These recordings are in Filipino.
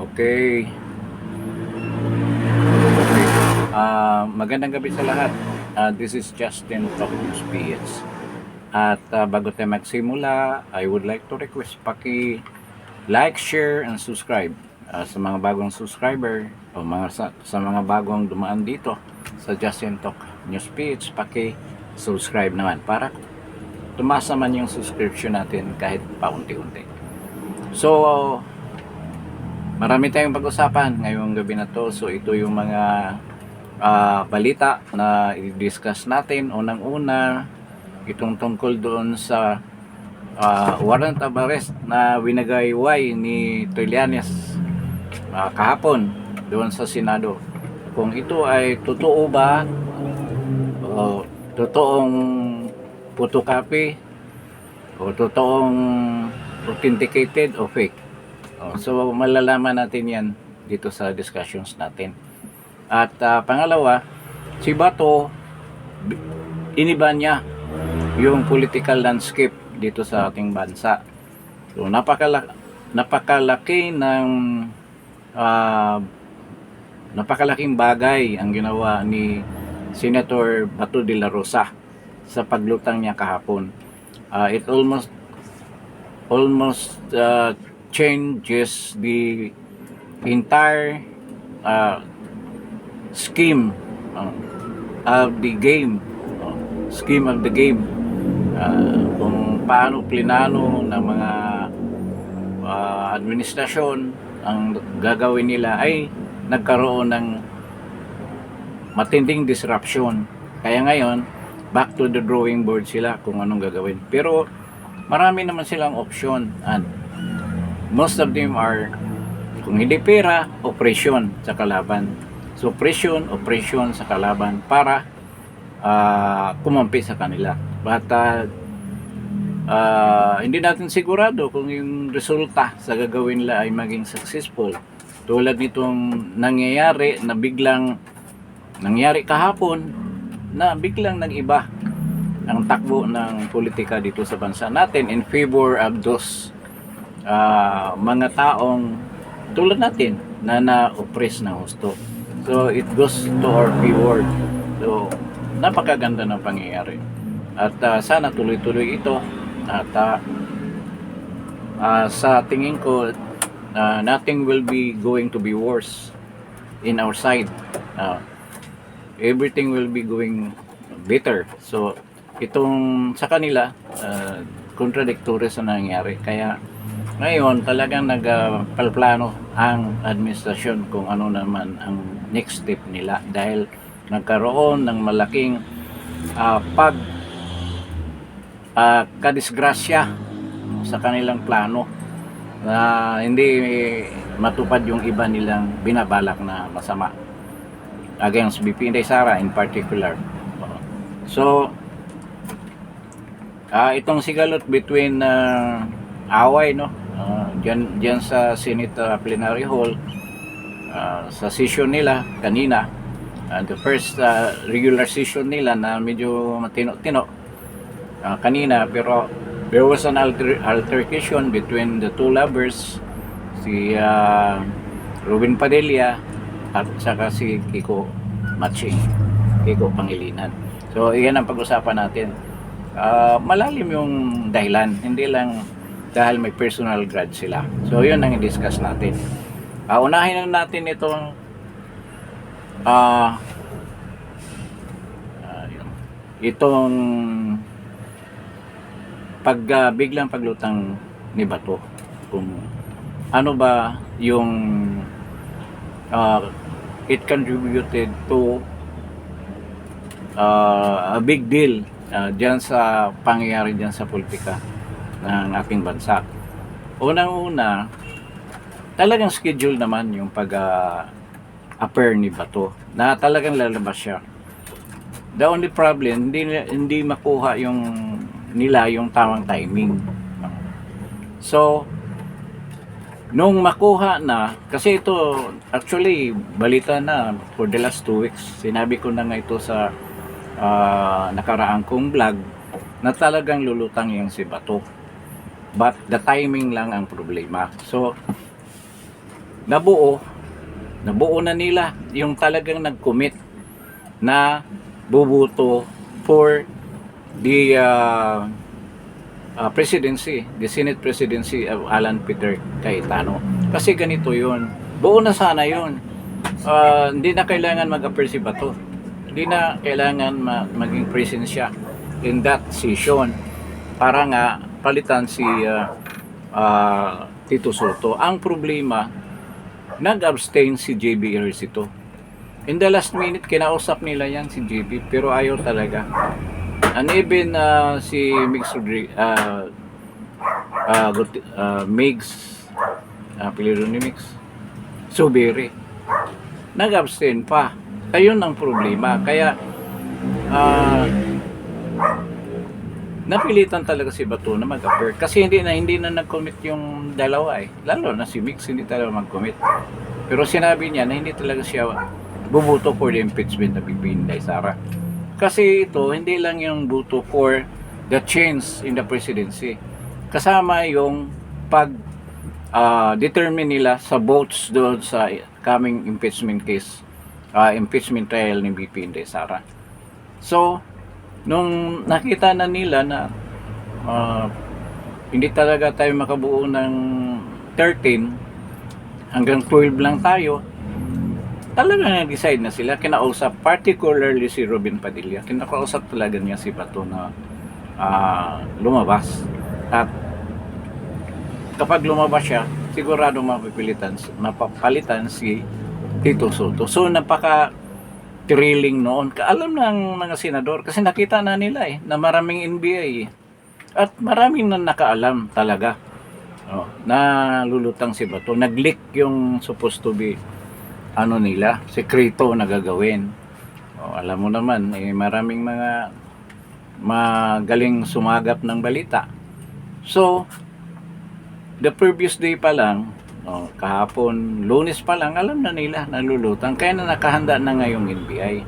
Okay. Magandang gabi sa lahat. This is Justin Talk News PH. At bago tayo magsimula, I would like to request like, share, and subscribe sa mga bagong subscriber o sa mga bagong dumaan dito sa Justin Talk News PH. Subscribe naman para tumasa man yung subscription natin kahit paunti-unti. So, marami tayong pag-usapan ngayong gabi na to. So ito yung mga balita na i-discuss natin. Unang-una, itong tungkol doon sa warrant of arrest na winagayway ni Trillanes kahapon doon sa Senado. Kung ito ay totoo ba o totoong photocopy o totoong authenticated o fake. So malalaman natin yan dito sa discussions natin. At pangalawa, si Bato, iniba niya yung political landscape dito sa ating bansa. So napakalaking bagay ang ginawa ni Senator Bato de la Rosa sa paglutang niya kahapon. It almost changes the entire scheme of the game, kung paano plinano ng mga administrasyon ang gagawin nila ay nagkaroon ng matinding disruption. Kaya ngayon, back to the drawing board sila kung anong gagawin. Pero marami naman silang option, and most of them are, kung hindi pera, operasyon sa kalaban. So operasyon sa kalaban para kumampi sa kanila. But hindi natin sigurado kung yung resulta sa gagawin nila ay maging successful. Tulad nitong nangyayari kahapon na biglang nag-iba ang takbo ng politika dito sa bansa natin in favor of those mga taong tulad natin na na-oppress na husto. So it goes to our favor. So napakaganda ng pangyayari. At sana tuloy-tuloy ito. At sa tingin ko, nothing will be going to be worse in our side. Everything will be going better. So itong sa kanila, contradictory sa nangyari. Kaya ngayon talagang nagpalplano ang administrasyon kung ano naman ang next step nila, dahil nagkaroon ng malaking kadisgrasya sa kanilang plano na hindi matupad yung iba nilang binabalak na masama against BP Inday Sara in particular. So itong sigalot between away, no, dyan sa Senate Plenary Hall, sa session nila kanina, the first regular session nila na medyo matino-tino kanina, pero there was an altercation between the two lovers, si Ruben Padilla at saka si Kiko Pangilinan. So iyan ang pag-usapan natin. Malalim yung dahilan, hindi lang dahil may personal grudge sila. So yun ang i-discuss natin. Unahin na natin itong biglang paglutang ni Bato. Kung ano ba yung it contributed to a big deal dyan sa pangyayari dyan sa politika ng ating bansa. Unang-una, talagang schedule naman yung pag-appear ni Bato na talagang lalabas siya. The only problem, hindi makuha nila yung tamang timing. So nung makuha na, kasi ito actually balita na for the last 2 weeks, sinabi ko na nga ito sa nakaraang kong vlog na talagang lulutang yung si Bato. But the timing lang ang problema. So nabuo, nabuo na nila yung talagang nag-commit na bubuto for the presidency, the Senate presidency of Alan Peter Cayetano. Kasi ganito yun. Buo na sana yun. Hindi na kailangan mag-appear si Bato. Hindi na kailangan maging present siya in that session para nga palitan si Tito Soto. Ang problema, nag-abstain si JB Ejercito. In the last minute, kinausap nila yan si JB, pero ayaw talaga. And even si Migs apelido ni Migs Zubiri, nag-abstain pa. Ayun ang problema. Kaya napilitan talaga si Bato na mag-appear kasi hindi na nag-commit yung dalawa eh. Lalo na si Migs hindi talaga mag-commit. Pero sinabi niya na hindi talaga siya bubuto for the impeachment na BP Inday Sara. Kasi ito, hindi lang yung buto for the change in the presidency. Kasama yung determine nila sa votes doon sa coming impeachment case, impeachment trial ni BP Inday Sara. So, nung nakita na nila na hindi talaga tayo makabuo ng 13, hanggang 12 lang tayo, talaga na-decide na sila, kinausap, particularly si Robin Padilla, kinakausap talaga niya si Bato na lumabas. At kapag lumabas siya, sigurado mapapalitan si Tito Soto. So, napaka-thrilling noon. Kaalam ng mga senador, kasi nakita na nila na maraming NBI at maraming na nakaalam talaga na lulutang si Bato. Nag-leak yung supposed to be nila, sekreto na gagawin. Alam mo naman, maraming mga magaling sumagap ng balita. So, the previous day pa lang, kahapon, Lunes pa lang, alam na nila, nalulutang. Kaya na nakahanda na ngayong NBI.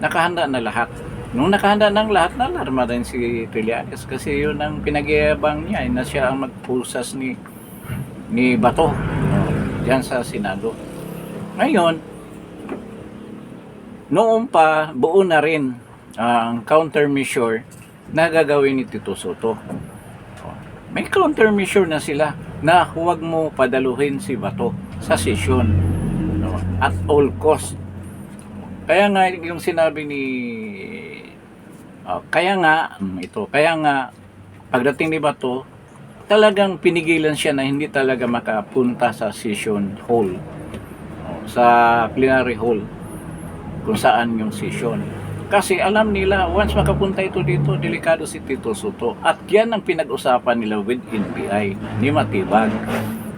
Nakahanda na lahat. Nung nakahanda ng lahat, nalarma rin si Trillanes kasi yun ang pinag-iabang niya, na siya ang magpusas ni Bato diyan sa Senado. Ngayon, noon pa, buo na rin ang countermeasure na gagawin ni Tito Soto. May countermeasure na sila na huwag mo padaluhin si Bato sa sesyon at all cost. Kaya nga yung sinabi ni kaya nga pagdating ni Bato, talagang pinigilan siya na hindi talaga makapunta sa session hall, sa plenary hall kung saan yung session. Kasi alam nila, once makapunta ito dito, delikado si Tito Soto. At yan ang pinag-usapan nila with NBI, ni Matibag.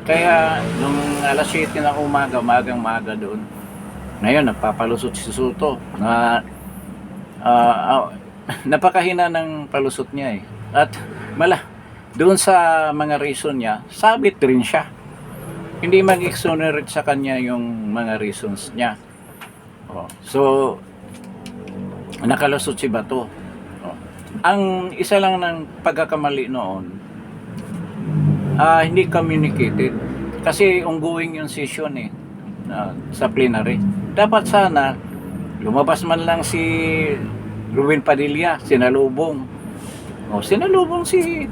Kaya, nung alas 7 ng magang-maga doon, ngayon, nagpapalusot si Soto na napakahina ng palusot niya At doon sa mga reason niya, sabit rin siya. Hindi mag-exonerate sa kanya yung mga reasons niya. So, nakalusot si Bato. Ang isa lang ng pagkakamali noon, hindi communicated. Kasi ongoing yung session sa plenary. Dapat sana, lumabas man lang si Ruben Padilla, sinalubong. Sinalubong si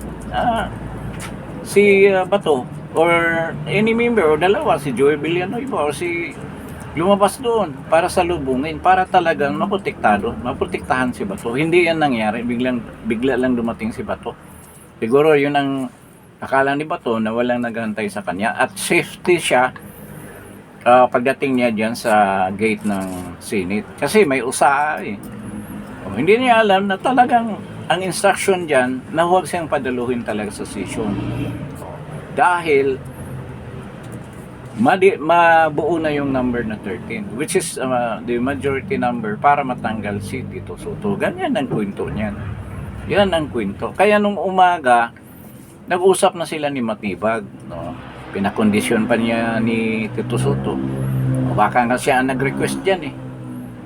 Bato or any member o dalawa, si Joey Villanueva o si lumabas doon para salubungin, para talagang maprotektahan si Bato. Hindi yan nangyari, bigla lang dumating si Bato. Siguro yun ang akala ni Bato na walang naghantay sa kanya at safety siya pagdating niya dyan sa gate ng Senate. Kasi may usaa hindi niya alam na talagang ang instruction dyan na huwag siyang padaluhin talaga sa session. Dahil mabuo na yung number na 13, which is the majority number para matanggal si Tito Soto. Ganyan ang kwento niyan. Yan ang kwento. Kaya nung umaga, nag-usap na sila ni Matibag. Pinakondisyon pa niya ni Tito Soto. Baka nga siya ang nag-request dyan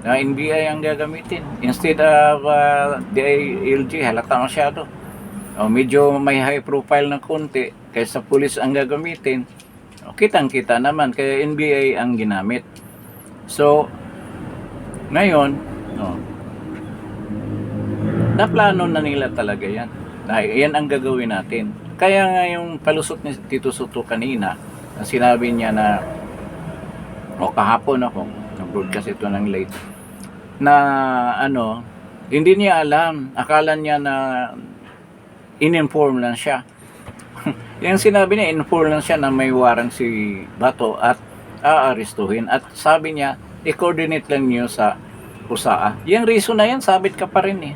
na NBI ang gagamitin. Instead of DILG, halata masyado. Medyo may high profile na konti, kaysa police ang gagamitin. O, kitang-kita naman, kaya NBA ang ginamit. So, ngayon, oh, naplano na nila talaga yan. Yan ang gagawin natin. Kaya nga yung palusot ni Tito Soto kanina, sinabi niya na, o kahapon ako, nag-broadcast ito ng late, na ano, hindi niya alam, akala niya na in-inform lang siya. Yung sinabi niya, in-inform lang siya na may warrant si Bato at aarestuhin. At sabi niya, i-coordinate lang niyo sa USAA. Yung reason na yan, sabit ka pa rin eh.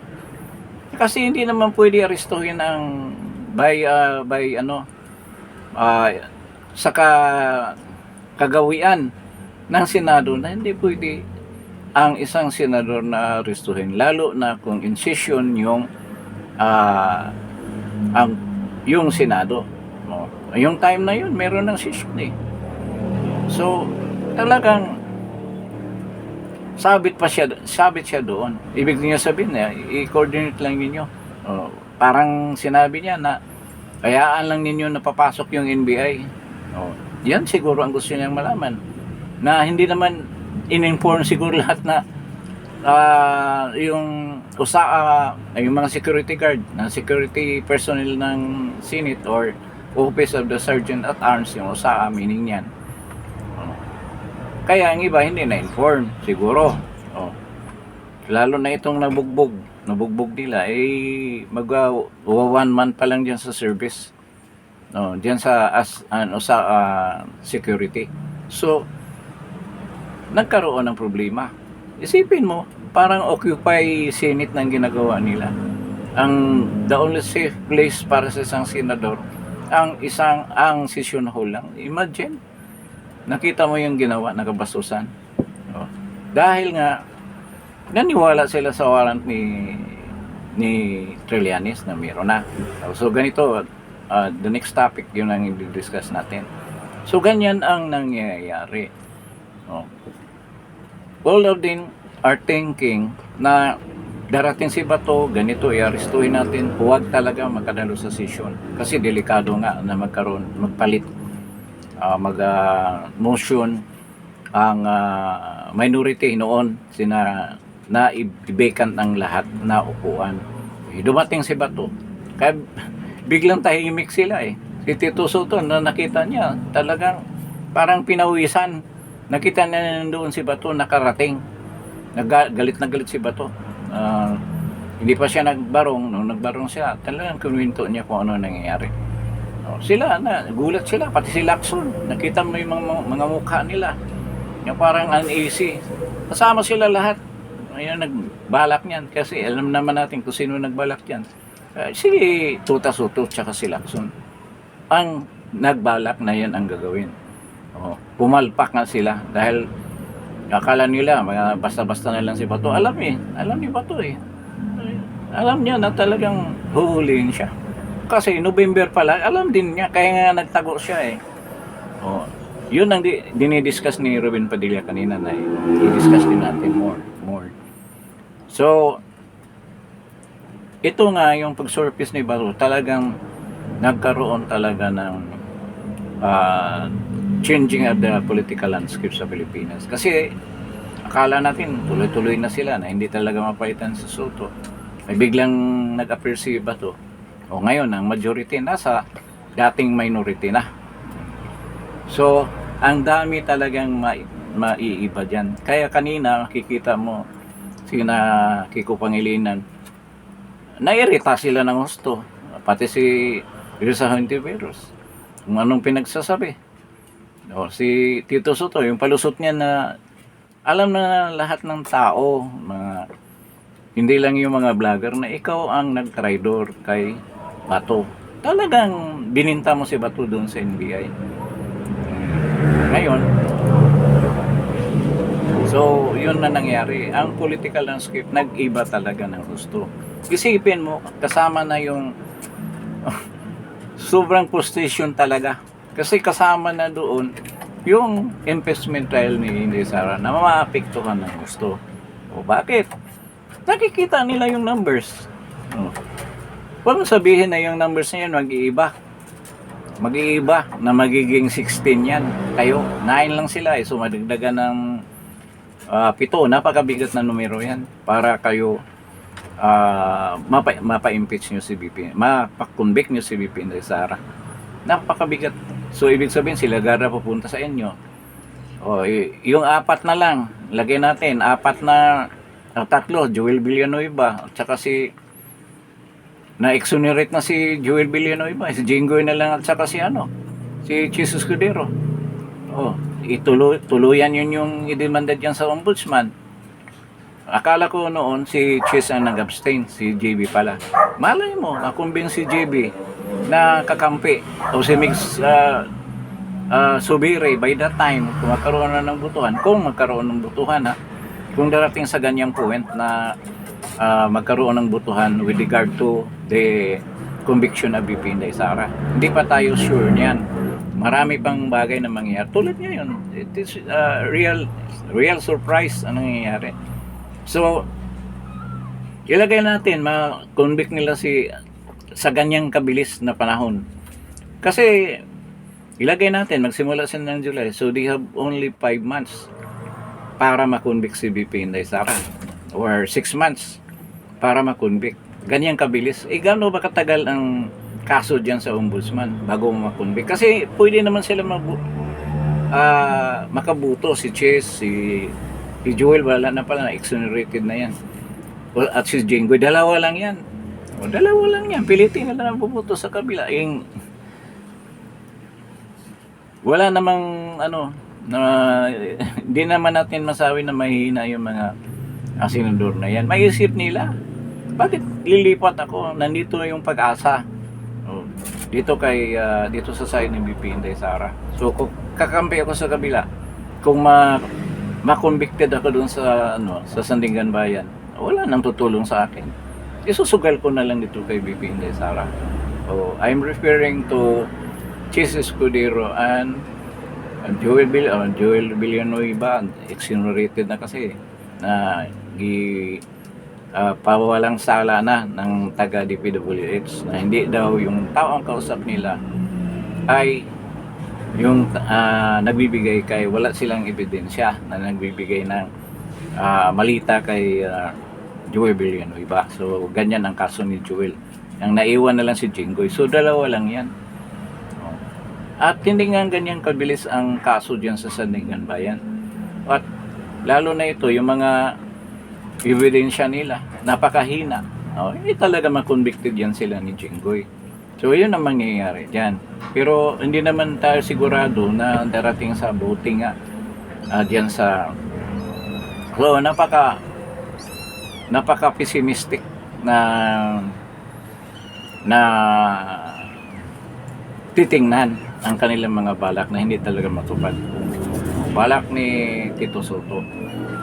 Kasi hindi naman pwede arestuhin ang by ano, sa kagawian ng Senado na hindi pwede ang isang senador na arestuhin, lalo na kung in session yung yung Senado. No? Yung time na yun, meron ng session eh. So, talagang sabit siya doon. Ibig niya sabihin na i-coordinate lang ninyo. Parang sinabi niya na hayaan lang ninyo na papasok yung NBI. Yan siguro ang gusto niyang malaman. Na hindi naman in-inform siguro lahat na yung yung mga security guard, na security personnel ng Senate or Office of the Sergeant at Arms, yung USAA, meaning yan. Kaya ang iba hindi na-inform siguro. Lalo na itong nabugbog nila one month pa lang diyan sa service. Diyan sa security. So nagkaroon ng problema. Isipin mo, parang Occupy Senate nang ginagawa nila. The only safe place para sa isang senador ang session hall lang. Imagine, nakita mo yung ginawa, nakabastusan. Dahil nga naniwala sila sa warrant ni Trillanes na meron na. So ganito, the next topic yun ang i-discuss natin. So ganyan ang nangyayari. All of them are thinking na darating si Bato, ganito, i-arestuhin natin, huwag talaga makadalo sa session. Kasi delikado nga na magpalit, motion ang minority noon, na i-vacant ang lahat na upuan. Dumating si Bato, kaya biglang tahimik sila eh. Si Tito Soto, na nakita niya, talagang parang pinawisan. Nakita niya doon si Bato nakarating. Galit na galit si Bato. Hindi pa siya nagbarong. Nung nagbarong siya, talagang kinuwento niya kung ano nangyayari. Sila gulat sila, pati si Lacson. Nakita mo yung mga mukha nila. Yung parang uneasy. Kasama sila lahat. Ayun, nagbalak niyan. Kasi alam naman natin kung sino nagbalak yan. Si Tuta Soto tsaka si Lacson. Ang nagbalak na yan ang gagawin. Pumalpak nga sila dahil akala nila basta-basta na lang si Bato. Alam ni Bato eh. Alam niya na talagang huhulihin siya. Kasi November pala, alam din niya, kaya nga nagtago siya eh. Yun ang dinidiscuss ni Ruben Padilla kanina na i-discuss din natin more. So, ito nga yung pag-surface ni Bato, talagang nagkaroon talaga ng changing of the political landscape sa Pilipinas. Kasi akala natin tuloy-tuloy na sila na hindi talaga mapalitan sa Soto. May biglang nag-appear si Bato. Ngayon ang majority nasa dating minority na. So ang dami talagang maiiba dyan. Kaya kanina makikita mo sina Kiko Pangilinan, nairita sila ng gusto. Pati si Risa Hontiveros, kung anong pinagsasabi. Si Tito Soto, yung palusot niya na alam na lahat ng tao, hindi lang yung mga vlogger, na ikaw ang nag-traidor kay Bato. Talagang bininta mo si Bato doon sa NBI. Ngayon, so yun na nangyari. Ang political landscape nag-iba talaga ng gusto. Isipin mo, kasama na yung sobrang frustration talaga. Kasi kasama na doon yung impeachment trial ni Inday Sara na maapektuhan ng gusto. Bakit? Nakikita nila yung numbers. Huwag mo sabihin na yung numbers na yun mag-iiba. mag-iiba na magiging 16 yan. Kayo, 9 lang sila eh. So madagdagan ng 7, napakabigat na numero yan para kayo mapa-impeach nyo si BP, mapa-convict nyo si BP Inday Sara. Napakabigat. So ibig sabihin sila gara pupunta sa inyo. Yung 4 na lang, lagay natin 4 na 3, Joel Villanueva at saka na-exonerate na si Joel Villanueva, si Jinggoy na lang at saka si Chis Escudero. Tuluyan yun yung idemanda dyan sa ombudsman. Akala ko noon si Chis ang nag-abstain, si JB pala. Malay mo, nakumbins si JB na kakampi o si Mix Subire by that time kung magkaroon na ng butuhan, kung darating sa ganyang point na magkaroon ng butuhan with regard to the conviction of BP Inday Sara. Hindi pa tayo sure niyan. Marami pang bagay na mangyayari. Tulad ngayon, it is real surprise ang nangyayari. So, ilagay natin, ma-convict nila sa ganyang kabilis na panahon. Kasi, ilagay natin, magsimula sila ng July. So, they have only 5 months para ma-convict si BP Inday Sara. Or 6 months para ma-convict. Ganyang kabilis. Gaano ba katagal ang kaso dyan sa ombudsman bago ma-convict? Kasi, pwede naman sila makabuto. Si Chase, si Joel, wala na pala, exonerated na yan. At si Jinggoy, dalawa lang yan. Pilitin na lang puputo sa kabila. Wala namang hindi naman natin masabi na mahina yung mga senador na yan. Maisip nila, bakit lilipat ako? Nandito yung pag-asa. Dito sa side ni BP Inday Sara. So kung kakampi ako sa kabila, kung ma-convicted ako doon sa Sandigan Bayan, wala nang tutulong sa akin. Isusugal ko na lang dito kay BP Inday Sara. I'm referring to Chis Escudero and Joel Villanueva, exonerated na kasi na pawalang sala na ng taga DPWH na hindi daw yung tao ang kausap nila ay yung nagbibigay kay, wala silang ebidensya na nagbibigay ng malita kay Joel Villanueva. So ganyan ang kaso ni Joel. Ang naiwan na lang si Jinggoy. So dalawa lang yan. At hindi nga ganyan kabilis ang kaso dyan sa Sandigan Bayan. At lalo na ito, yung mga ebidensya nila, napakahina. Hindi talaga ma-convicted yan sila ni Jinggoy. So yun ang mangyayari dyan. Pero hindi naman tayo sigurado na darating sa voting nga dyan sa... So napaka pessimistic na titingnan ang kanilang mga balak na hindi talaga matupad. Balak ni Tito Soto.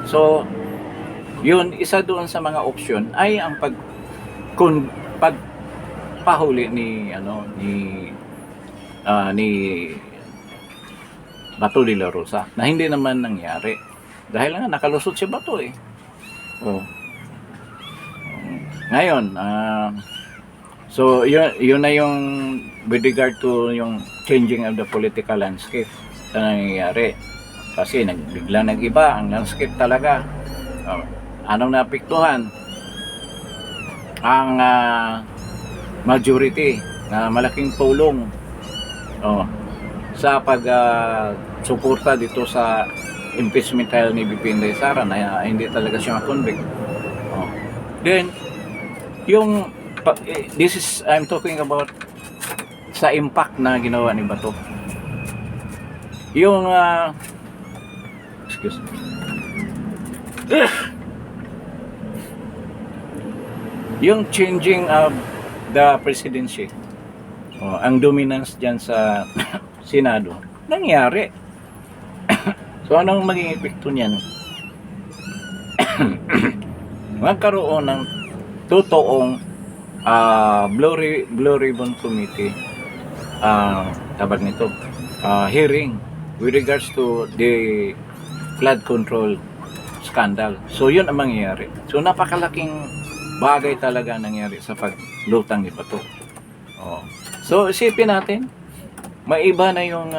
So, yun, isa doon sa mga option ay ang pagpahuli ni Bato de la Rosa na hindi naman nangyari dahil nga nakalusot si Bato eh. Ngayon, so yun na yung with regard to yung changing of the political landscape na nangyayari. Kasi biglang nag-iba ang landscape talaga. Anong naapektuhan? Ang majority na malaking tulong sa pag-suporta dito sa impeachment trial ni BP Inday Sara na hindi talaga siya ma-convict. Then, I'm talking about sa impact na ginawa ni Bato. Yung excuse me. Yung changing of the presidency, ang dominance dyan sa Senado, nangyari. So anong maging epekto niyan? Magkaroon ng totoong Blue Ribbon Committee tabag nito hearing with regards to the flood control scandal. So yun ang mangyayari. So napakalaking bagay talaga nangyari sa paglutang ni Bato. So isipin natin, maiba na yung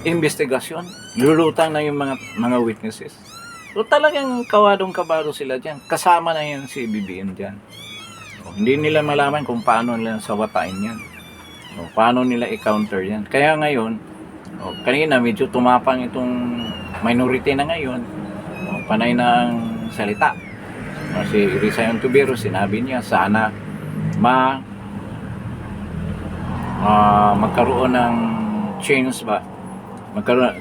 investigasyon. Lulutang na yung mga witnesses. So talagang kawadong-kabado sila diyan. Kasama na yan si BBM diyan. Hindi nila malaman kung paano nila sawatain yan. Paano nila i-counter yan. Kaya ngayon, kanina medyo tumapang itong minority na ngayon. Panay na ang salita. Si Risa Yontubero, sinabi niya sana magkaroon ng change ba? Magkaroon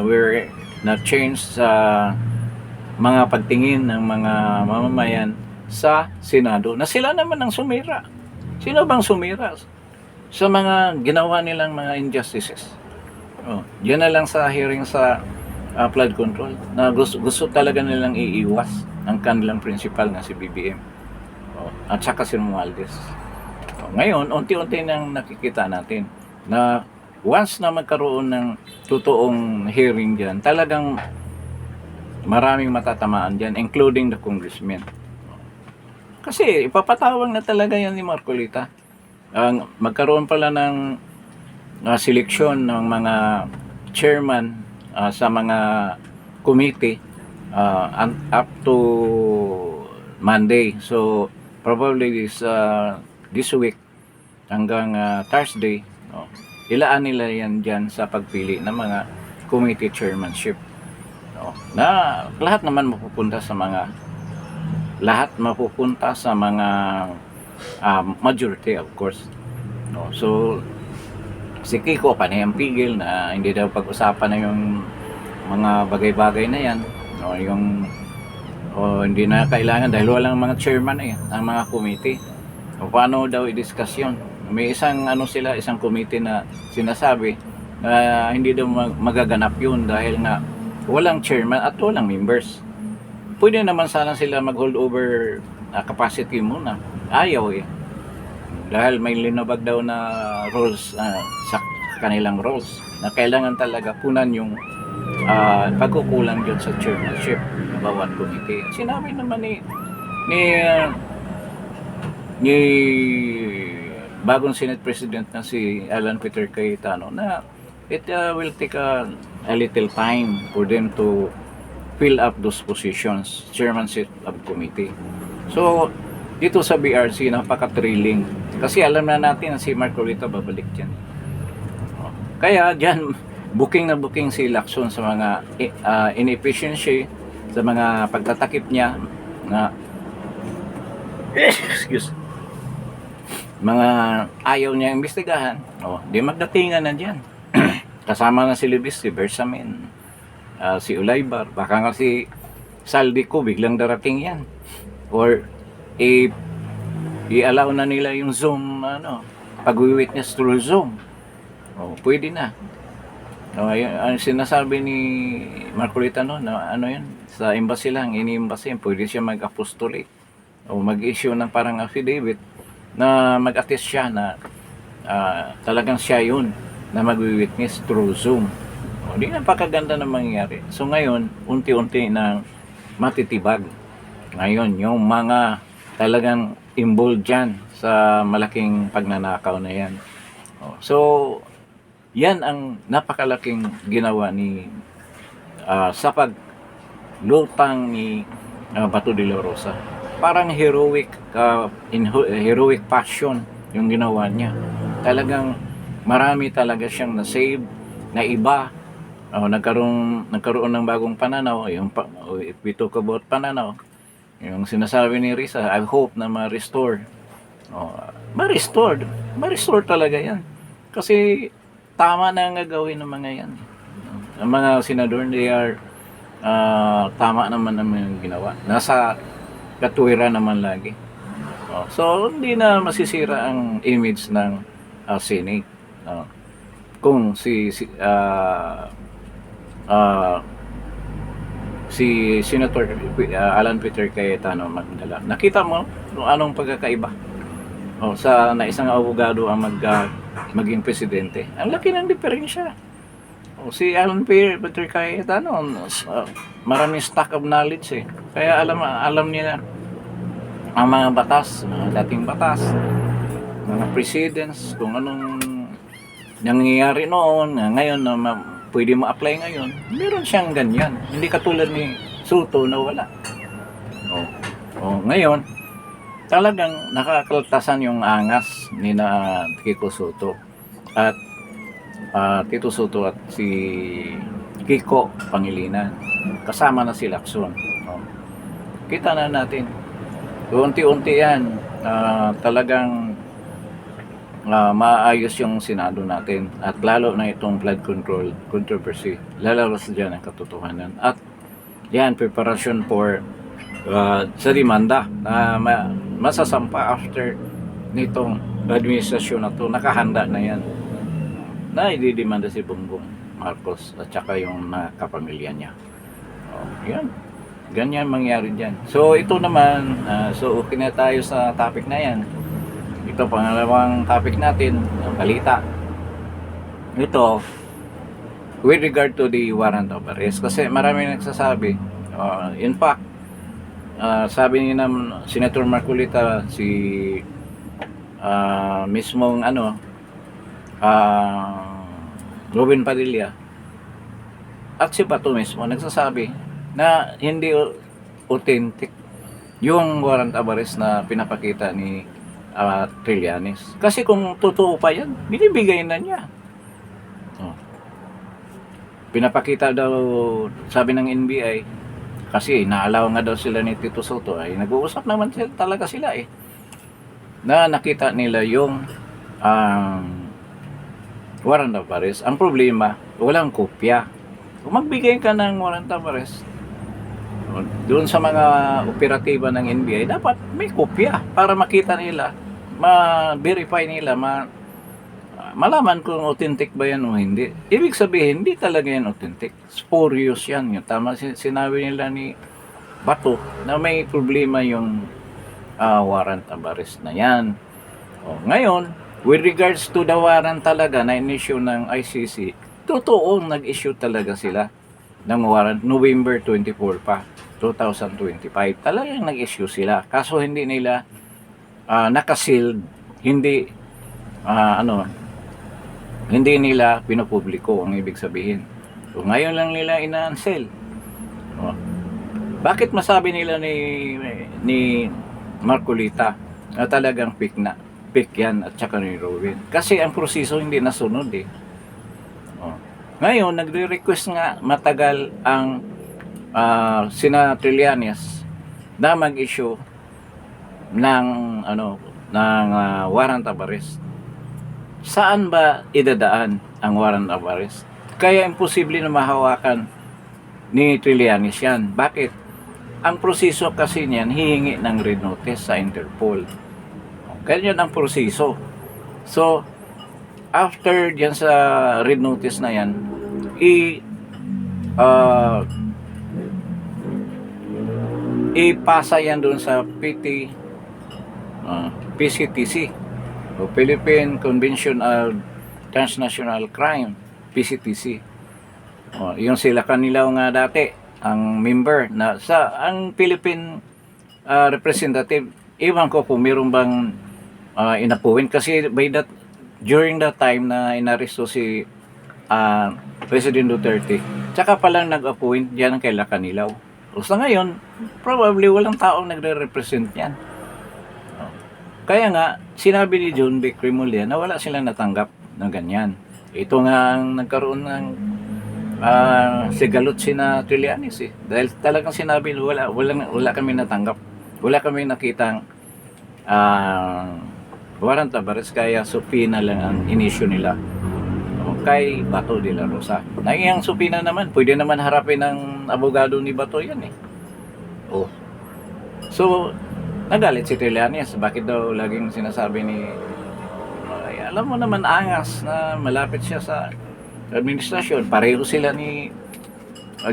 we're na change sa mga pagtingin ng mga mamamayan sa Senado na sila naman ang sumira. Sino bang sumira sa mga ginawa nilang mga injustices? Yan na lang sa hearing sa flood control na gusto talaga nilang iiwas ang kanilang principal na si BBM at saka si Romualdez. Ngayon, unti-unti nang nakikita natin na once na magkaroon ng totoong hearing dyan, talagang maraming matatamaan dyan, including the congressmen. Kasi ipapatawag na talaga yan ni Marcolita. Magkaroon pala ng seleksyon ng mga chairman sa mga committee up to Monday. So probably this week hanggang Thursday, ilaan nila yan dyan sa pagpili ng mga committee chairmanship. Na lahat mapupunta sa mga majority, of course. So si Kiko panayang pigil na hindi daw pag-usapan na yung mga bagay-bagay na yan, hindi na kailangan dahil walang mga chairman ang mga committee. Paano daw i-discuss yun? May isang committee na sinasabi na hindi daw magaganap yun dahil nga walang chairman at walang members. Pwede naman sana sila mag-hold over capacity muna. Ayaw dahil may linabag daw na rules sa kanilang roles na kailangan talaga punan yung pagkukulang dyan sa chairmanship ng bawat committee. Sinabi naman ni bagong Senate President na si Alan Peter Cayetano na it will take a little time for them to fill up those positions, chairmanship of committee. So, dito sa BRC, napaka-thrilling. Kasi alam na natin na si Marcolita babalik dyan. Kaya dyan, booking si Lacson sa mga inefficiency, sa mga pagtatakip niya na mga ayaw niya imbestigahan, di magdatingan na dyan. Kasama na si Libis, si Bersamin, si Ulaybar, baka nga si Saldico biglang darating yan. Or i-allow na nila yung Zoom, pag-witness through Zoom. Pwede na. Ang sinasabi ni Marcolita na yun, sa embassy lang, ini-embassy, pwede siya mag-apostolate o mag-issue ng parang affidavit na mag-attest siya na talagang siya yun na mag-witness through Zoom. Hindi napakaganda na mangyayari. So ngayon, unti-unti na matitibag. Ngayon, yung mga talagang involved dyan sa malaking pagnanakaw na yan. So, yan ang napakalaking ginawa ni sa paglutang ni Bato de la Rosa. Parang heroic passion yung ginawa niya. Talagang marami talaga siyang na-save, na iba. Nagkaroon ng bagong pananaw. If we talk about pananaw, yung sinasabi ni Risa, I hope na ma-restore. Ma-restore talaga yan. Kasi tama na ang gagawin ng mga yan. Ang mga senador, they are tama naman ang ginawa. Nasa katuwiran naman lagi. So, hindi na masisira ang image ng Senate. Kung si Senator Alan Peter Cayetano magdala. Nakita mo kung anong pagkakaiba sa na isang abogado ang maging presidente. Ang laki ng diferensya. Si Alan Peter Cayetano, maraming stock of knowledge Kaya alam niya ang mga batas, mga dating batas. mga precedents, kung anong nangyayari noon, ngayon na pwede mo apply ngayon, meron siyang ganyan. Hindi katulad ni Soto na wala. Ngayon, talagang nakakaltasan yung angas ni na Kiko Soto at Tito Soto at si Kiko Pangilinan. Kasama na si Lacson. Kita na natin. Unti-unti yan. Talagang maayos yung Senado natin at lalo na itong flood control controversy, lalabas dyan ang katotohanan at yan, preparation for sa demanda na masasampa after nitong administrasyon na to. Nakahanda na yan na ididemanda si Bongbong Marcos at saka yung mga kapamilya niya. Yan, ganyan mangyari dyan. So ito naman, so okay na tayo sa topic na yan. Ito, pangalawang topic natin, ang balita. Ito, with regard to the warrant of arrest. Kasi marami nagsasabi, in fact, sabi ni Senator Marcolita, si mismong Robin Padilla, at si Bato mismo, nagsasabi na hindi authentic yung warrant of arrest na pinapakita ni Trillanes. Kasi kung totoo pa yan, binibigay na niya. Pinapakita daw, sabi ng NBI, kasi naalaw nga daw sila ni Tito Soto, ay nag-uusap naman talaga sila na nakita nila yung warrant of arrest. Ang problema, walang kopya. Kung magbigay ka ng warrant of arrest, doon sa mga operatiba ng NBI, dapat may kopya para makita nila, ma-verify nila, malaman kung authentic ba yan o hindi. Ibig sabihin, hindi talaga yan authentic. Spurious yan. Yung tama sinabi nila ni Bato na may problema yung warrant of arrest na yan. Ngayon, with regards to the warrant talaga na in-issue ng ICC, totoo nag-issue talaga sila ng warrant November 24 pa, 2025. Talagang nag-issue sila. Kaso hindi nila nakasealed, hindi hindi nila pinopubliko, ang ibig sabihin. So ngayon lang nila ina-unseal. Bakit masabi nila ni Marcolita na talagang pick yan at saka ni Robin? Kasi ang proseso hindi nasunod Ngayon, nagre-request nga matagal ang sina Trillanes na mag-issue ng warrant of arrest. Saan ba idadaan ang warrant of arrest? Kaya imposible na mahawakan ni Trillanes yan. Bakit? Ang proseso kasi niyan, hihingi ng red notice sa Interpol. Kaya yan ang proseso. So, after dyan sa red notice na yan, ipasa yan doon sa PCTC o Philippine Convention of Transnational Crime, PCTC. Yung sila kanila nga dati ang member na ang Philippine representative. Iwan ko kung meron bang inapuwin kasi during that time na inaresto si President Duterte, tsaka palang nag-appoint diyan kay Lacanilaw. Sa ngayon, probably walang taong nagre-represent yan. Kaya nga, sinabi ni John B. Cremulya na wala silang natanggap ng ganyan. Ito nga ang nagkaroon ng sigalot sina Trillanes Dahil talagang sinabi, wala kami natanggap. Wala kami nakitang warrant of arrest, kaya supina lang ang inisyu nila kay Bato de la Rosa. Nangiyang supina naman, pwede naman harapin ng abogado ni Bato yan So, nagalit si Trillanes. Bakit daw laging sinasabi ni alam mo naman angas na malapit siya sa administrasyon. Pareho sila ni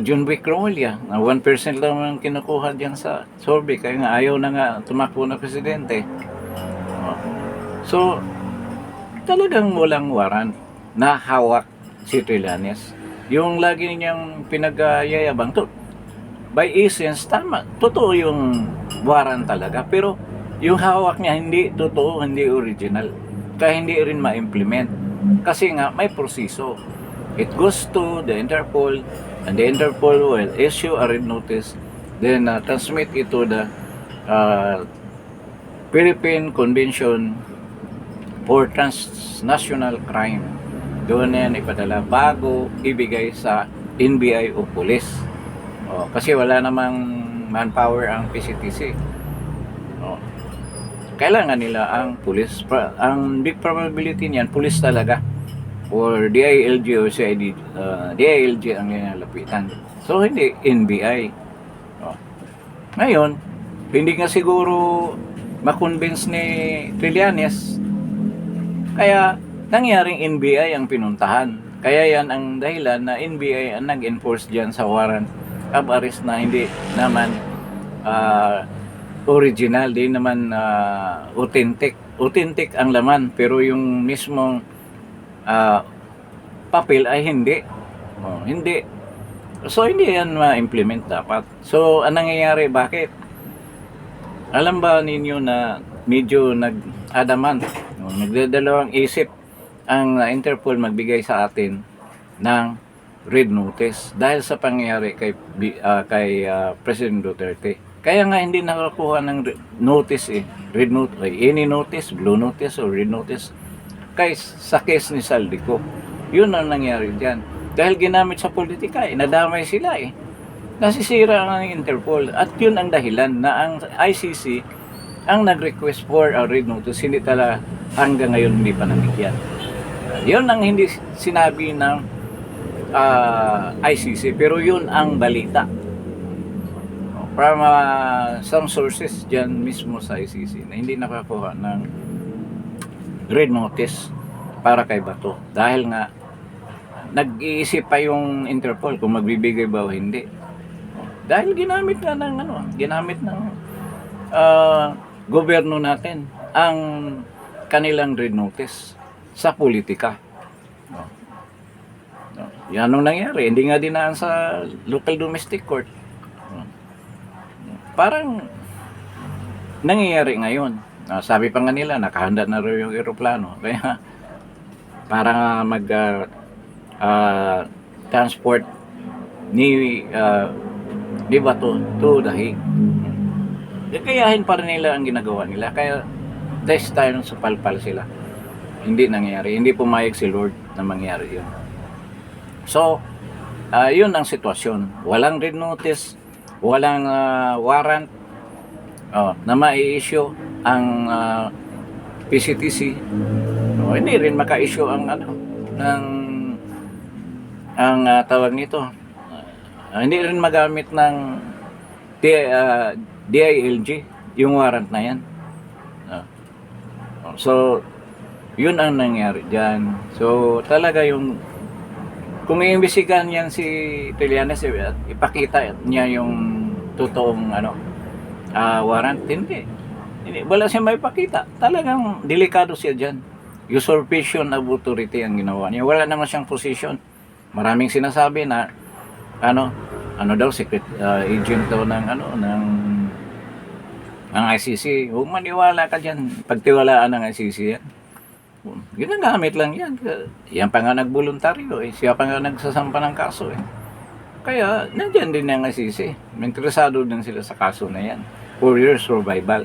John Wick Cromwell na 1% lang ang kinukuha diyan sa survey. Kaya nga ayaw na nga tumakbo na presidente. So, talagang walang warrant na hawak si Trillanes. Yung lagi niyang pinag-yayabang to, by essence, tama, totoo yung warrant talaga. Pero yung hawak niya hindi totoo, hindi original. Kaya hindi rin ma-implement. Kasi nga may proseso. It goes to the Interpol, and the Interpol will issue a red notice, then transmit it to the uh, Philippine Convention for Transnational Crime. Doon na yan ipadala bago ibigay sa NBI o police. Kasi wala namang manpower ang PCTC. Kailangan nila ang police. Ang big probability niyan, police talaga. Or DILG o CID. DILG ang nilalapitan. So, hindi NBI. Ngayon, hindi nga siguro makonvince ni Trillanes. Kaya, nangyaring NBI ang pinuntahan. Kaya yan ang dahilan na NBI ang nag-enforce dyan sa warrant of arrest na hindi naman original, di naman authentic. Authentic ang laman, pero yung mismong papel ay hindi. Hindi. So, hindi yan ma-implement dapat. So, anong nangyayari? Bakit? Alam ba ninyo na medyo nag-adamant, nagdadalawang isip ang Interpol magbigay sa atin ng red notice dahil sa pangyayari kay President Duterte. Kaya nga hindi nakakuha ng notice red notice, any notice, blue notice or red notice kay sa case ni Saldico. Yun ang nangyari diyan. Dahil ginamit sa politika, nadamay sila Nasisira ang Interpol at yun ang dahilan na ang ICC ang nag-request for a red notice, hindi talaga hanggang ngayon hindi pa nabigyan. Yun ang hindi sinabi ng ICC, pero yun ang balita from some sources dyan mismo sa ICC na hindi nakakuha ng red notice para kay Bato dahil nga nag-iisip pa yung Interpol kung magbibigay ba o hindi dahil ginamit ng gobyerno natin ang kanilang red notice sa politika. Yan ang nangyari. Hindi nga dinaan sa local domestic court. Parang nangyayari ngayon. Sabi pa nga nila, nakahanda na rin yung eroplano. Kaya para transport ni Bato to the Hague. Kayahin pa rin nila ang ginagawa nila. Kaya test tayo sa palpal sila. Hindi nangyayari. Hindi pumayag si Lord na mangyari yun. So, yun ang sitwasyon. Walang red notice, walang warrant na mai-issue ang PCTC. Hindi rin maka-issue ang tawag nito. Hindi rin magamit ng DILG yung warrant na yan. So, yun ang nangyari dyan. So, talaga yung kung iimbestigahan yan si Trillanes, ipakita niya yung totoong warrant, hindi. Wala siya may pakita. Talagang delikado siya dyan. Usurpation of authority ang ginawa niya. Wala naman siyang position. Maraming sinasabi na daw secret agent daw ng ICC. Huwag maniwala ka dyan. Pagtiwalaan ng ICC yan. Ginagamit lang yan. Yan pa nga nagboluntaryo siya pa nga nagsasampa ng kaso Kaya nandiyan din ang ICC. Interesado din sila sa kaso na yan for your survival.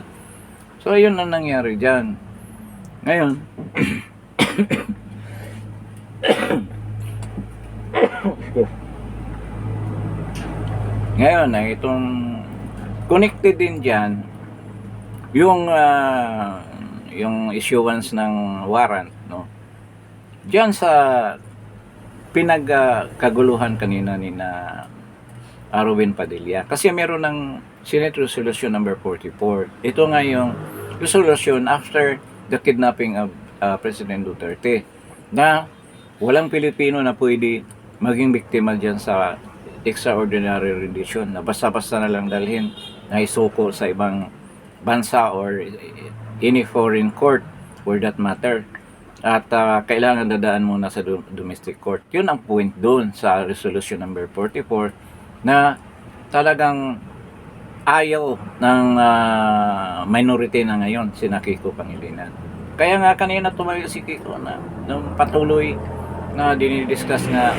So yun ang nangyari dyan. Ngayon ngayon itong connected din dyan yung issuance ng warrant diyan sa pinagkaguluhan kanina ni na Arwin Padilla kasi meron ng Senate Resolution number 44. Ito nga yung resolution after the kidnapping of President Duterte na walang Pilipino na pwede maging biktima diyan sa extraordinary rendition na basta-basta na lang dalhin na isuko sa ibang bansa or any foreign court for that matter at kailangan dadaan muna sa domestic court. Yun ang point doon sa resolution number 44 na talagang ayaw ng minority na ngayon, si Kiko Pangilinan. Kaya nga kanina tumayo si Kiko na nung patuloy na dinidiscuss na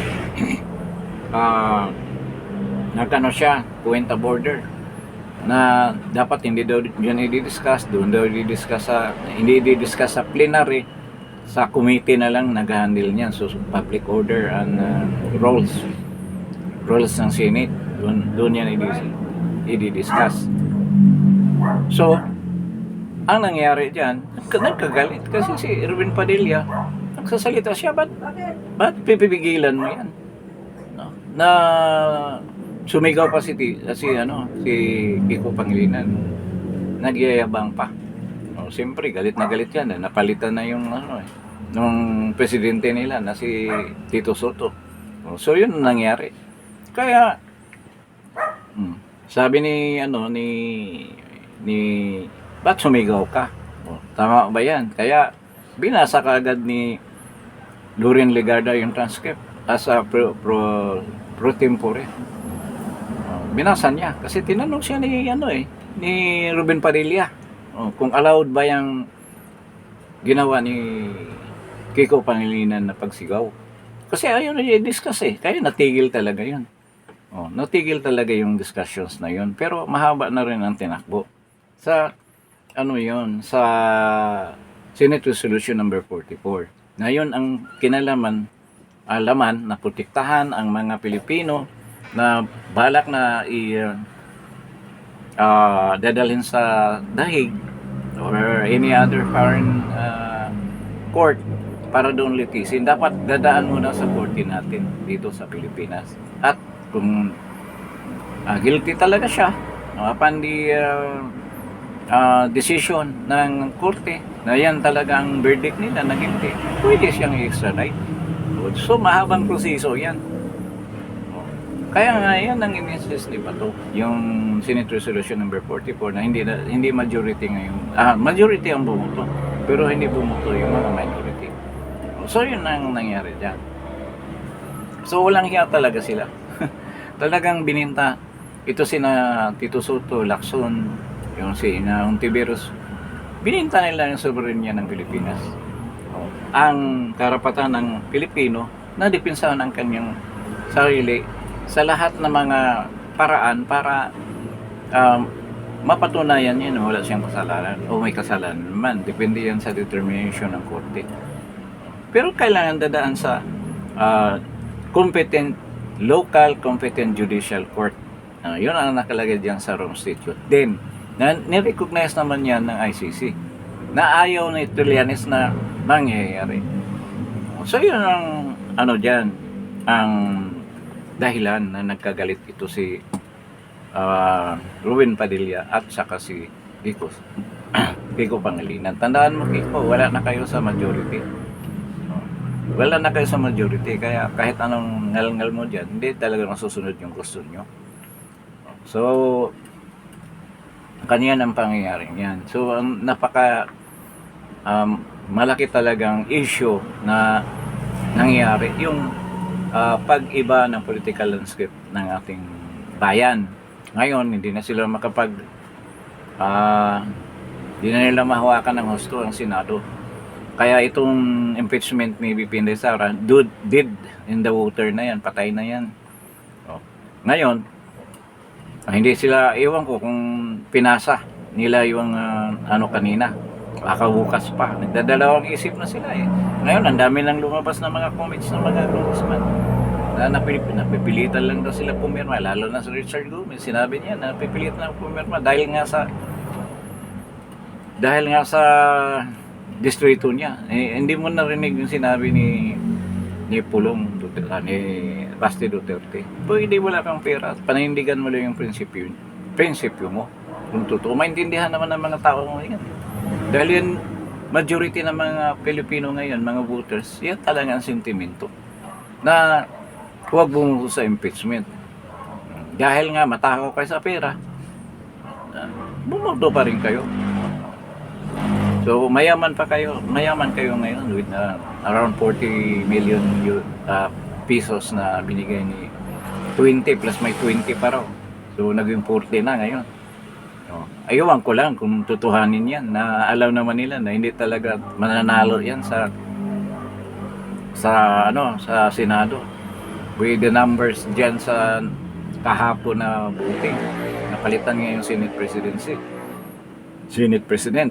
nagkano siya, Cuenta border na dapat hindi daw yun i-discuss, doon daw i-discuss sa, hindi i-discuss sa plenary, sa committee na lang nag-handle niyan. So public order and rules ng Senate, doon yan i-discuss. So ang nangyari dyan, nagkagalit kasi si Erwin Padilla nagsasalita siya, ba't pipigilan mo yan, no? Na sumigaw pa si Kiko Pangilinan, nagyayabang pa. No, siyempre galit na galit yan, napalitan na yung nung presidente nila na si Tito Soto. No, so yun ang nangyari. Kaya sabi ni ba't sumigaw ka? O, tama ba yan? Kaya binasa kaagad ni Loren Legarda yung transcript as a pro tempore. Binasa niya kasi tinanong siya ni Ruben Padilla kung allowed ba yung ginawa ni Kiko Pangilinan na pagsigaw. Kasi ayun na i-discuss kaya natigil talaga yun. Natigil talaga yung discussions na yun. Pero mahaba na rin ang tinakbo. Sa sa Senate Resolution number 44. Ngayon ang laman na protektahan ang mga Pilipino na balak na dadalhin sa dahig or any other foreign court para doon litisin. Dapat dadaan muna sa korte natin dito sa Pilipinas. At kung guilty talaga siya, upon the decision ng korte na yan talaga ang verdict nila na guilty, pwede siyang i-extradite. So mahabang proseso yan. Kaya nga yan ang in-insist ni Bato, yung Senate Resolution number 44 na hindi majority ngayon. Majority ang bumoto, pero hindi bumoto yung mga minority. So yun ang nangyari dyan. So walang hiya talaga sila. Talagang bininta ito sina Tito Soto, Lacson, yung Ontiveros, bininta nila yung soberanya ng Pilipinas. Ang karapatan ng Pilipino na depensahan ang kanyang sarili sa lahat ng mga paraan para mapatunayan niya na wala siyang kasalanan o may kasalanan naman. Depende yan sa determination ng korte. Pero kailangan dadaan sa local competent judicial court. Yun ang nakalagay diyan sa Rome Statute. Then, ni-recognize naman yan ng ICC na ayaw ni Trillanes na mangyayari. So yun ang dyan, ang dahilan na nagkagalit ito si Ruben Padilla at saka si Kiko Pangilinan. Tandaan mo, Kiko, wala na kayo sa majority. Wala na kayo sa majority, kaya kahit anong ngal-ngal mo dyan, hindi talaga masusunod yung gusto nyo. So, kanyan ang pangyayaring yan. So, napaka malaki talagang issue na nangyari yung pag-iba ng political landscape ng ating bayan. Ngayon, hindi na sila hindi na nila mahawakan ng husto ang Senado. Kaya itong impeachment ni VP Inday Sara, dead in the water na yan, patay na yan. Ngayon, hindi sila, iwan ko kung pinasa nila yung kanina. Baka bukas pa. Nagdadalawang isip na sila Ngayon, ang dami nang lumabas na mga comments ng mga congressman. Napipilitan lang daw sila pumirma. Lalo na si Richard Gomez. Sinabi niya na napipilitan lang pumirma dahil nga sa distrito niya. Hindi mo narinig yung sinabi ni Pulong Duterte, ni Basti Duterte. Pwede wala kang pera, panindigan mo lang yung prinsipyo mo. Kung totoo, maintindihan naman ng mga tao ngayon. Dahil yun, majority ng mga Pilipino ngayon, mga voters, yan talaga ang sentimento na huwag bumuto sa impeachment. Dahil nga matakaw kayo sa pera, bumuto pa rin kayo. So mayaman kayo ngayon with around 40 million pesos na binigay ni 20 plus may 20 pa raw. So naging 40 na ngayon. Oh, aywan ko lang kung tutuhanin yan na alam naman nila na hindi talaga mananalo yan sa Senado. With the numbers diyan sa kahapon na voting, napalitan nga yung Senate President.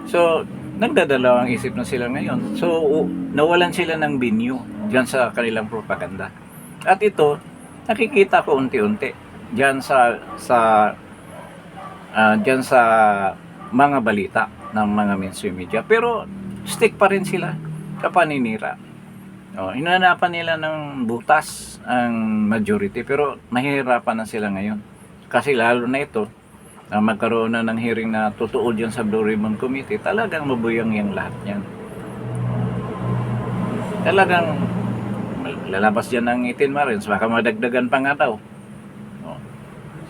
So, nagdadalawang isip na sila ngayon. So, nawalan sila ng binyo diyan sa kanilang propaganda. At ito, nakikita ko unti-unti diyan diyan sa mga balita ng mga mainstream media. Pero stick pa rin sila sa paninira. Hinanapan nila ng butas ang majority, pero nahihirapan na sila ngayon. Kasi lalo na ito, magkaroon na ng hearing na totoo dyan sa Blue Ribbon Committee, talagang mabuyang yung lahat yan. Talagang lalabas dyan ng 18 Marines, baka madagdagan pa nga daw.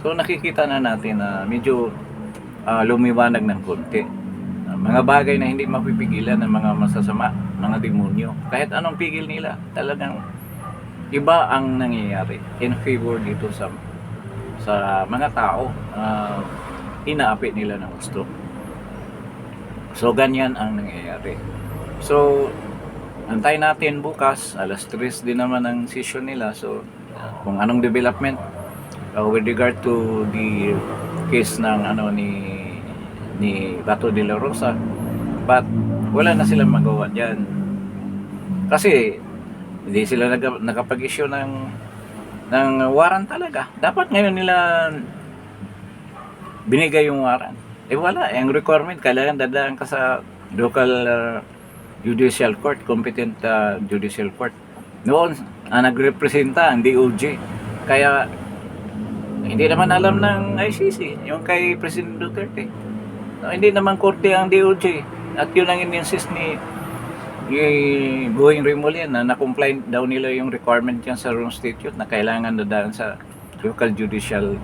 So nakikita na natin na medyo lumiwanag ng konti. Mga bagay na hindi mapipigilan ng mga masasama, mga demonyo. Kahit anong pigil nila, talagang iba ang nangyayari in favor dito sa mga tao. Inaapi nila ng gusto. So ganyan ang nangyayari. So antay natin bukas, alas 3 din naman ang session nila. So kung anong development with regard to the case ng ni Bato de la Rosa, but wala na silang magawa dyan kasi hindi sila nakapag-issue ng warrant talaga. Dapat ngayon nila binigay yung warrant. Wala, yung requirement kailangan dadaan ka sa local judicial court, competent judicial court. Noon nagrepresenta ang DOJ, kaya hindi naman alam ng ICC yung kay President Duterte. Hindi naman korte ang DOJ, at yun ang in-insist ni Boeing Remulian na na-comply daw nila yung requirement yan sa Rome Statute na kailangan dadaan sa local judicial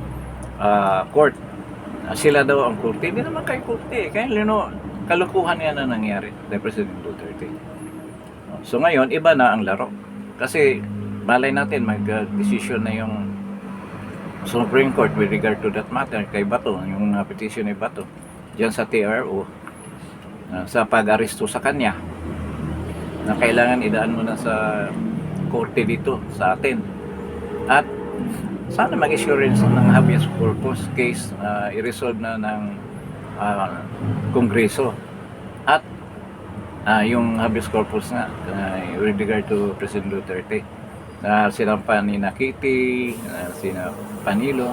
court. Sila daw ang korte, hindi naman kay korte. Kaya kalukuhan yan na nangyari kay President Duterte. So ngayon, iba na ang laro. Kasi malay natin mag-decision na yung Supreme Court with regard to that matter kay Bato, yung petition ni Bato diyan sa TRO, sa pag-aresto sa kanya, na kailangan idaan mo na sa korte dito sa atin. At sana mag-issue rin ng habeas corpus case, i-resolve na ng Kongreso. At yung habeas corpus nga with regard to President Duterte, sinampan ni Nakiti, sina Panilo,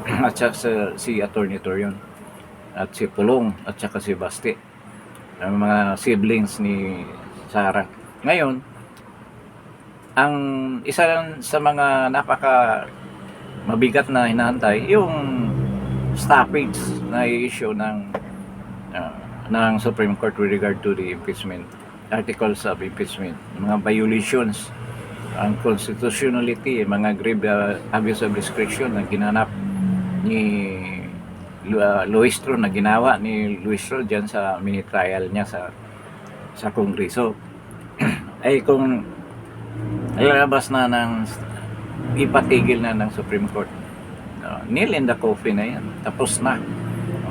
at saka si Attorney Torion, at si Pulong, at saka si Basti, ang mga siblings ni Sara. Ngayon, ang isa lang sa mga napaka mabigat na hinahantay, yung stoppage na i-issue ng Supreme Court with regard to the impeachment, articles of impeachment, mga violations, ang constitutionality, mga grave abuse of discretion na ginanap ni Luistro, na ginawa ni Luistro dyan sa mini trial niya sa Kongreso. Ay kung lalabas na ipatigil na ng Supreme Court, nail in the coffin na yan, tapos na.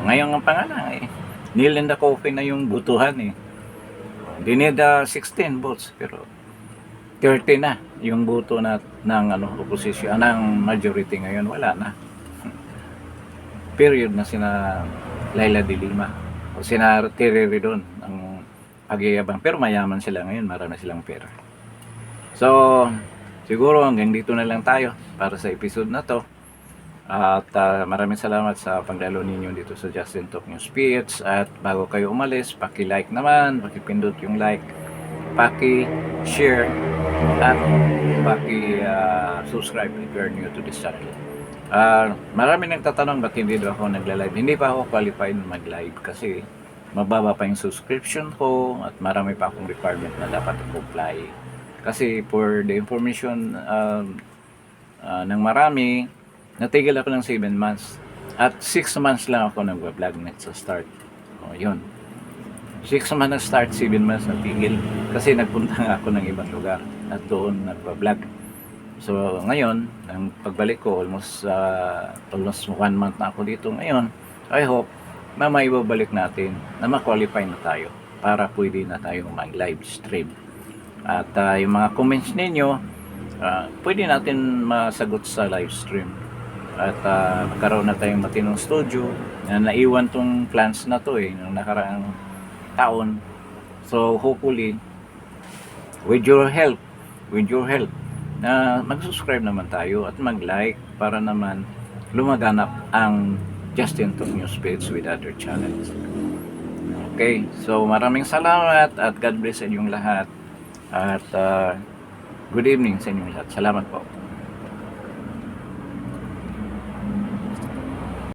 Ngayon ang pangalan nail in the coffin na yung butuhan They need 16 votes, pero 30 na yung boto ng opposition, ng majority ngayon, wala na. Period na sina Laila de Lima o sina Terry Redon ang pagyayabang, pero mayaman sila ngayon, marami silang pera. So siguro hanggang dito na lang tayo para sa episode na to, at maraming salamat sa pagdalo ninyo dito sa Justin Talk News PH. At bago kayo umalis, paki-like naman, paki-pindot yung like, paki-share, at paki-subscribe if you are new to this channel. Marami nagtatanong ba't hindi daw ako nagla-live. Hindi pa ako qualified mag-live kasi mababa pa yung subscription ko at marami pa akong requirement na dapat i-comply. Kasi for the information ng marami, natigil ako ng 7 months at 6 months lang ako nag-vlog net sa start. Yun. 6 months na start, 7 months natigil kasi nagpunta nga ako ng ibang lugar at doon nag-vlog. So ngayon, ang pagbalik ko almost 1 month na ako dito ngayon. I hope na maibabalik natin na ma-qualify na tayo para pwede na tayong mag-live stream. At yung mga comments ninyo, pwede natin masagot sa live stream. At magkaroon na tayong matinong studio na naiwan tong plans na to nung nakaraang taon. So hopefully, with your help, na mag-subscribe naman tayo at mag-like para naman lumaganap ang Justin Talk News page with other channels. Okay, so maraming salamat at God bless sa inyong lahat. At good evening sa inyong lahat. Salamat po.